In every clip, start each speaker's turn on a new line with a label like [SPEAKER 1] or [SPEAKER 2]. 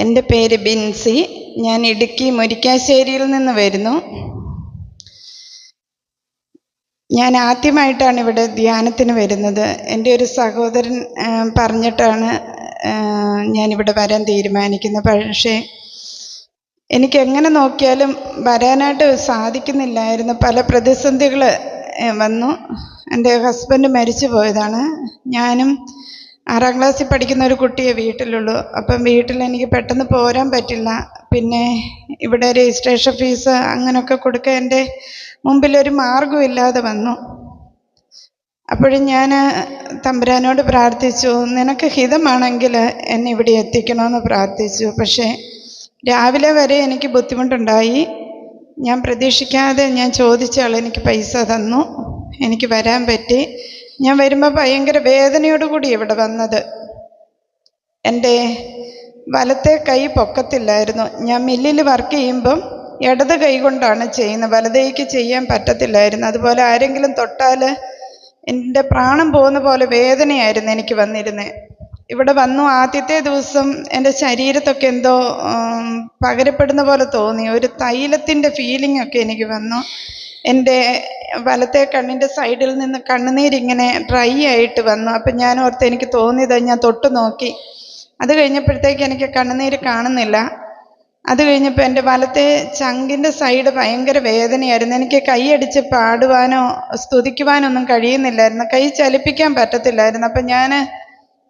[SPEAKER 1] എൻ്റെ പേര് ബിൻസി. ഞാൻ ഇടുക്കി മുരിക്കാശ്ശേരിയിൽ നിന്ന് വരുന്നു. ഞാൻ ആദ്യമായിട്ടാണ് ഇവിടെ ധ്യാനത്തിന് വരുന്നത്. എൻ്റെ ഒരു സഹോദരൻ പറഞ്ഞിട്ടാണ് ഞാനിവിടെ വരാൻ തീരുമാനിക്കുന്നത്. പക്ഷേ എനിക്ക് എങ്ങനെ നോക്കിയാലും വരാനായിട്ട് സാധിക്കുന്നില്ലായിരുന്നു. പല പ്രതിസന്ധികൾ വന്നു. എൻ്റെ ഹസ്ബൻഡ് മരിച്ചു പോയതാണ്. ഞാനും 6ാം ക്ലാസ്സിൽ പഠിക്കുന്ന ഒരു കുട്ടിയെ വീട്ടിലുള്ളൂ. അപ്പം വീട്ടിൽ എനിക്ക് പെട്ടെന്ന് പോരാൻ പറ്റില്ല. പിന്നെ ഇവിടെ രജിസ്ട്രേഷൻ ഫീസ് അങ്ങനെയൊക്കെ കൊടുക്കാൻ എൻ്റെ മുമ്പിലൊരു മാർഗ്ഗമില്ലാതെ വന്നു. അപ്പോഴും ഞാൻ തമ്പുരാനോട് പ്രാർത്ഥിച്ചു, നിനക്ക് ഹിതമാണെങ്കിൽ എന്നെ ഇവിടെ എത്തിക്കണമെന്ന് പ്രാർത്ഥിച്ചു. പക്ഷേ രാവിലെ വരെ എനിക്ക് ബുദ്ധിമുട്ടുണ്ടായി. ഞാൻ പ്രതീക്ഷിക്കാതെ ഞാൻ ചോദിച്ച ആൾ എനിക്ക് പൈസ തന്നു. എനിക്ക് വരാൻ പറ്റി. ഞാൻ വരുമ്പോൾ ഭയങ്കര വേദനയോടുകൂടി ഇവിടെ വന്നത്. എൻ്റെ വലത്തെ കൈ പൊക്കത്തില്ലായിരുന്നു. ഞാൻ മില്ലിൽ വർക്ക് ചെയ്യുമ്പം ഇടത് കൈ കൊണ്ടാണ് ചെയ്യുന്നത്. വലതേക്ക് ചെയ്യാൻ പറ്റത്തില്ലായിരുന്നു. അതുപോലെ ആരെങ്കിലും തൊട്ടാൽ എൻ്റെ പ്രാണം പോകുന്ന പോലെ വേദനയായിരുന്നു എനിക്ക് വന്നിരുന്നത്. ഇവിടെ വന്നു ആദ്യത്തെ ദിവസം എൻ്റെ ശരീരത്തൊക്കെ എന്തോ പകരപ്പെടുന്ന പോലെ തോന്നി. ഒരു തൈലത്തിൻ്റെ ഫീലിംഗ് ഒക്കെ എനിക്ക് വന്നു. എൻ്റെ വലത്തെ കണ്ണിൻ്റെ സൈഡിൽ നിന്ന് കണ്ണുനീരിങ്ങനെ ഡ്രൈ ആയിട്ട് വന്നു. അപ്പം ഞാൻ ഓർത്ത്, എനിക്ക് തോന്നിയത്, ഞാൻ തൊട്ട് നോക്കി. അത് കഴിഞ്ഞപ്പോഴത്തേക്ക് എനിക്ക് കണ്ണുനീര് കാണുന്നില്ല. അത് കഴിഞ്ഞപ്പോൾ എൻ്റെ വലത്തെ ചങ്കിൻ്റെ സൈഡ് ഭയങ്കര വേദനയായിരുന്നു. എനിക്ക് കൈയടിച്ച് പാടുവാനോ സ്തുതിക്കുവാനോ ഒന്നും കഴിയുന്നില്ലായിരുന്നു. കൈ ചലിപ്പിക്കാൻ പറ്റത്തില്ലായിരുന്നു. അപ്പം ഞാൻ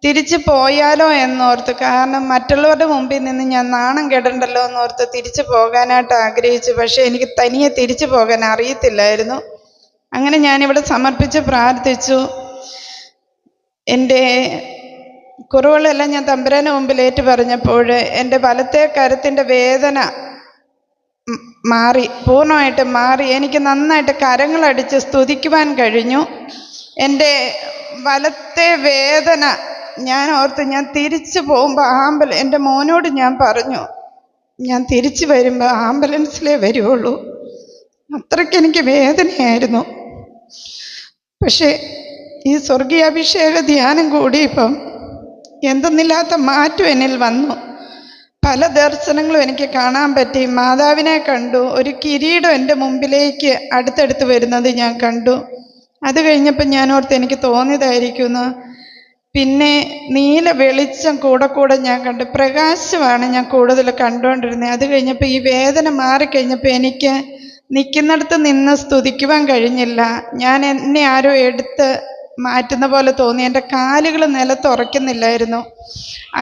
[SPEAKER 1] തിരിച്ചു പോയാലോ എന്നോർത്ത്, കാരണം മറ്റുള്ളവരുടെ മുമ്പിൽ നിന്ന് ഞാൻ നാണം കെടണ്ടല്ലോ എന്നോർത്ത് തിരിച്ചു പോകാനായിട്ട് ആഗ്രഹിച്ചു. പക്ഷേ എനിക്ക് തനിയെ തിരിച്ചു പോകാൻ അറിയത്തില്ലായിരുന്നു. അങ്ങനെ ഞാനിവിടെ സമർപ്പിച്ച് പ്രാർത്ഥിച്ചു. എൻ്റെ കുറവുകളെല്ലാം ഞാൻ തമ്പുരാന് മുമ്പിൽ ഏറ്റു പറഞ്ഞപ്പോൾ എൻ്റെ വലത്തെ കരത്തിൻ്റെ വേദന മാറി, പൂർണ്ണമായിട്ട് മാറി. എനിക്ക് നന്നായിട്ട് കരങ്ങളടിച്ച് സ്തുതിക്കുവാൻ കഴിഞ്ഞു. എൻ്റെ വലത്തെ വേദന ഞാൻ ഓർത്ത്, ഞാൻ തിരിച്ചു പോകുമ്പോൾ എൻ്റെ മോനോട് ഞാൻ പറഞ്ഞു, ഞാൻ തിരിച്ചു വരുമ്പോൾ ആംബുലൻസിലേ വരുള്ളൂ. അത്രയ്ക്ക് എനിക്ക് വേദനയായിരുന്നു. പക്ഷേ ഈ സ്വർഗീയാഭിഷേക ധ്യാനം കൂടിയപ്പം എന്തെന്നില്ലാത്ത മാറ്റം എന്നിൽ വന്നു. പല ദർശനങ്ങളും എനിക്ക് കാണാൻ പറ്റി. മാതാവിനെ കണ്ടു. ഒരു കിരീടം എൻ്റെ മുമ്പിലേക്ക് അടുത്തടുത്ത് വരുന്നത് ഞാൻ കണ്ടു. അത് കഴിഞ്ഞപ്പോൾ ഞാൻ ഓർത്ത്, എനിക്ക് തോന്നിയതായിരിക്കുന്നു. പിന്നെ നീല വെളിച്ചം കൂടെ ഞാൻ കണ്ടു. പ്രകാശമാണ് ഞാൻ കൂടുതൽ കണ്ടുകൊണ്ടിരുന്നത്. അത് കഴിഞ്ഞപ്പോൾ ഈ വേദന മാറിക്കഴിഞ്ഞപ്പോൾ എനിക്ക് നിൽക്കുന്നിടത്ത് നിന്ന് സ്തുതിക്കുവാൻ കഴിഞ്ഞില്ല. എന്നെ ആരോ എടുത്ത് മാറ്റുന്ന പോലെ തോന്നി. എൻ്റെ കാലുകൾ നിലത്തുറയ്ക്കുന്നില്ലായിരുന്നു.